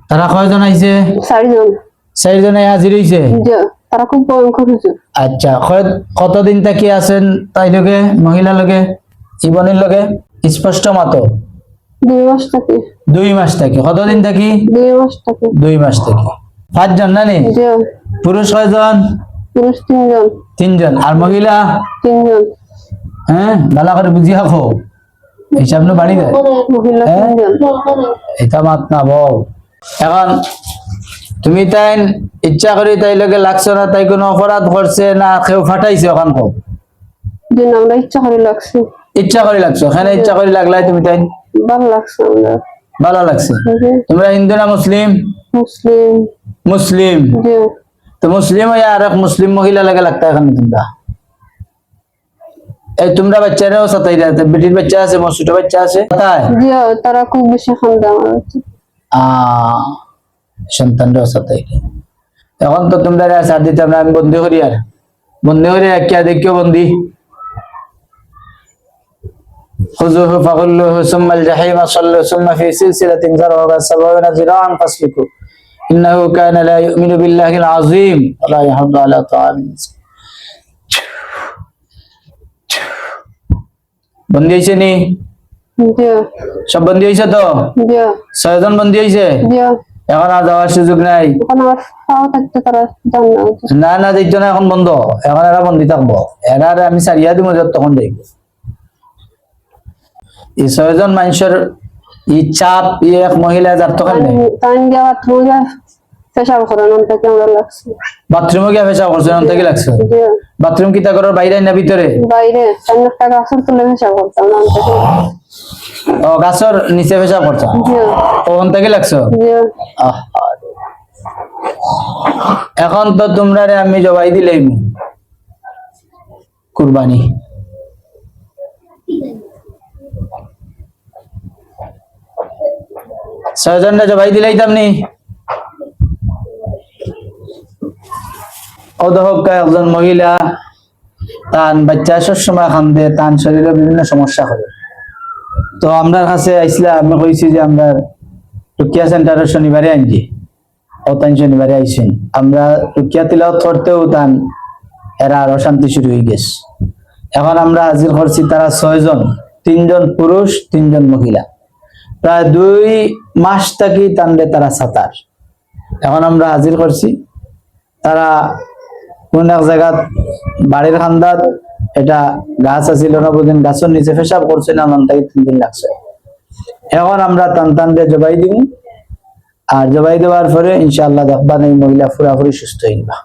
তারা কয়জন আইছে? 4 জন। 4 জনে হাজির হইছে। তারা খুব ভয়ঙ্কর হুজুর। আচ্ছা, কতদিন থেকে আছেন তাই লগে, মহিলা লগে, জীবনের লগে? স্পষ্ট মতো 2 মাস থেকে। 2 মাস থেকে। কতদিন থাকি? 2 মাস থেকে। 2 মাস থেকে। 5 জন না নি? পুরুষ কয়জন? পুরুষ 3 জন। 3 জন। আর মহিলা? 3 জন। হ্যাঁ, ভালো করে বুঝি রাখো, হিসাব নো বাড়ি যায়। মহিলা 3 জন। এটা মাত না বউ। এখন তুমি তাই ইচ্ছা করি তাই লগে লাগছো না, তাই কোনো অপরাধ করছে না কেউ ফাটাইছে? ওখান কো দিন আমরা ইচ্ছা করে লাগছে। ইচ্ছা করে লাগছো? এখানে ইচ্ছা করে লাগলাই তুমি? তাই ভালো লাগছে আমরা। ভালো লাগছে। তোমরা হিন্দু না মুসলিম? মুসলিম। মুসলিম। তো মুসলিম হইয়া আর এক মুসলিম মহিলা লাগে লাগতা এখানে তোমরা? এই তোমরা বাচ্চারাও সাতাই রাতে, বেটির বাচ্চা আছে, মোর ছোট বাচ্চা আছে, জি তারা খুব বেশি খান্দে আমার। সন্তানরাও সাতাই। এখন তো তোমরা সাথ দিতে আমরা বন্দি করি, আর বন্দি করি কিয়া দেখিও বন্দি। خذوه فغلوه ثم الجحيم صلوه ثم في سلسلة ذرعها 70 ذراعا فاسلكوه إنه كان لا يؤمن بالله العظيم ولا يحض على طعام المسكين। বন্দি হইছে নি? সব বন্দি হইছে তো? 6 জন বন্দি হইছে। এখন আর যাওয়ার সুযোগ নাই? না না, যাইতো না, এখন বন্ধ। এখন এরা বন্দি থাকবো, এরা আমি সারিয়া দিব তখন যাইব। এই 6 জন মানুষের এই চাপ, এক মহিলা যার তো বাথরুমে গিয়ে পেশাব করছে, অন্ত কি লাগছে? বাথরুম কি তা করার বাইরে না ভিতরে? বাইরে। গাছের তলে পেশাব করতাম। ও, গাছের নিচে পেশাব করতাম। ও, অন্ত কি লাগছে? এখন তো তোমরা আমি জবাই দিলাম কুরবানি। ছয়জনটা জবাই দিলাইতাম নি? একজন মহিলা তার বাচ্চা সবসময় কান্দে, তার শরীরে বিভিন্ন সমস্যা করে। তো আমরা কাছে আইসলা, আমি কইছি যে আমরা রুকিয়া সেন্টারে শনিবারে আনছি, ও তাই শনিবারে আইসেন। আমরা রুকিয়া তিলাওয়াত করতেও তান এরা আরো শান্তি শুরু হয়ে গেছে। এখন আমরা হাজির করছি তারা 6 জন, 3 জন পুরুষ, 3 জন মহিলা। প্রায় 2 মাস থাকি টানবে তারা সাঁতার। এখন আমরা হাজির করছি, তারা কোন এক জায়গা বাড়ির খান্দাত এটা গাছ আছিল না, বুঝলেন, গাছের নিচে পেশাব করছে না, মন থেকে 3 দিন লাগছে। এখন আমরা টান দিয়ে জবাই দিব, আর জবাই দেওয়ার পরে ইনশাআল্লাহ দেখবা এই মহিলা পুরাপুরি সুস্থ হয়ে যাবা,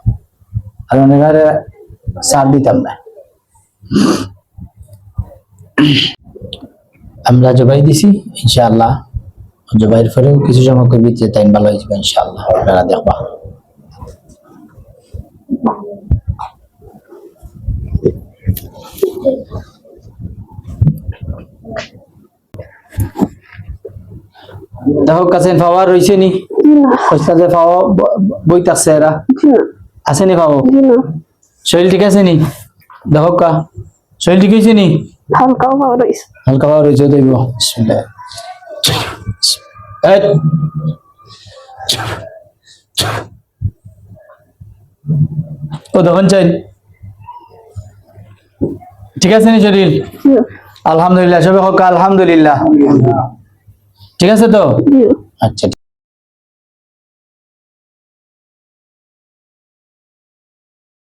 আর ওনারা সার দিতাম না। আমরা জবাই দিছি, ইনশাআল্লাহ জবাইয়ের পরেও কিছু সময় করবি যে টাইম ভালো হয়ে যাবে ইনশাআল্লাহ, আপনারা দেখবা। দেখো কাছে পাওয়া রয়েছে নি? কাছে পাওয়া বইতাছে এরা আছে নি? পাবো শরীর ঠিক আছে নি? দেখো কা শরীর ঠিক হয়েছে নি? হালকা পাওয়া রয়েছে। হালকা পাওয়া রয়েছে, দেখব। ও দেখুন চাই ঠিক আছে নি শরীর? আলহামদুলিল্লাহ, সবাই হোক আলহামদুলিল্লাহ। ঠিক আছে তো? আচ্ছা।